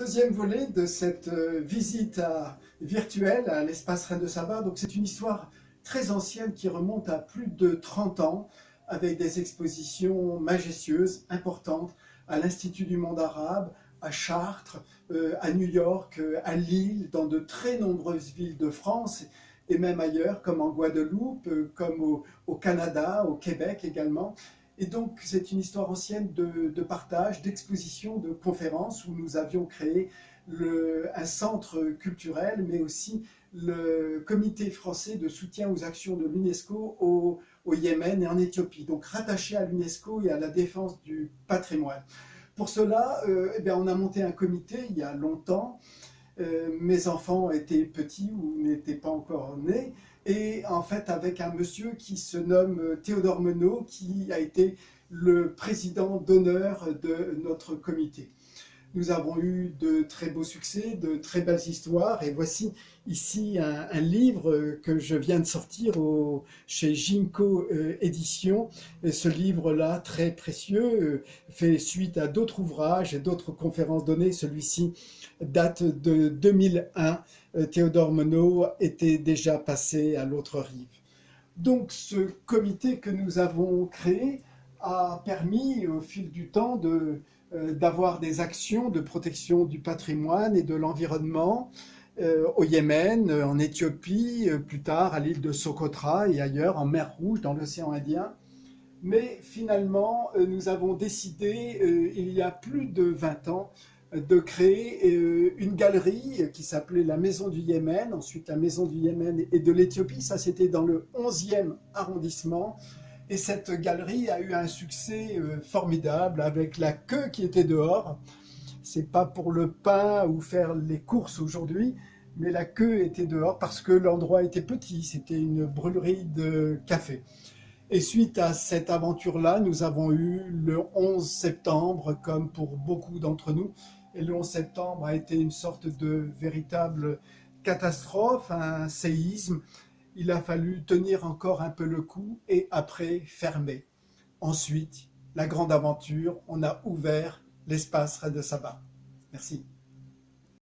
Deuxième volet de cette visite virtuelle à l'espace Reine de Saba. Donc c'est une histoire très ancienne qui remonte à plus de 30 ans avec des expositions majestueuses, importantes à l'Institut du monde arabe, à Chartres, à New York, à Lille, dans de très nombreuses villes de France et même ailleurs, comme en Guadeloupe, comme au Canada, au Québec également. Et donc, c'est une histoire ancienne de partage, d'exposition, de conférences où nous avions créé un centre culturel, mais aussi le comité français de soutien aux actions de l'UNESCO au Yémen et en Éthiopie, donc rattaché à l'UNESCO et à la défense du patrimoine. Pour cela, on a monté un comité il y a longtemps. Mes enfants étaient petits ou n'étaient pas encore nés, et en fait avec un monsieur qui se nomme Théodore Monod, qui a été le président d'honneur de notre comité. Nous avons eu de très beaux succès, de très belles histoires, et voici ici un livre que je viens de sortir chez Ginko Éditions. Et ce livre-là, très précieux, fait suite à d'autres ouvrages et d'autres conférences données. Celui-ci date de 2001. Théodore Monod était déjà passé à l'autre rive. Donc ce comité que nous avons créé a permis au fil du temps d'avoir des actions de protection du patrimoine et de l'environnement au Yémen, en Éthiopie, plus tard à l'île de Socotra et ailleurs, en mer Rouge, dans l'océan Indien. Mais finalement, nous avons décidé, il y a plus de 20 ans, de créer une galerie qui s'appelait la Maison du Yémen, ensuite la Maison du Yémen et de l'Éthiopie. Ça, c'était dans le 11e arrondissement. Et cette galerie a eu un succès formidable avec la queue qui était dehors. C'est pas pour le pain ou faire les courses aujourd'hui, mais la queue était dehors parce que l'endroit était petit. C'était une brûlerie de café. Et suite à cette aventure-là, nous avons eu le 11 septembre, comme pour beaucoup d'entre nous. Et le 11 septembre a été une sorte de véritable catastrophe, un séisme. Il a fallu tenir encore un peu le coup et après fermer. Ensuite, la grande aventure, on a ouvert l'espace Reine de Saba. Merci.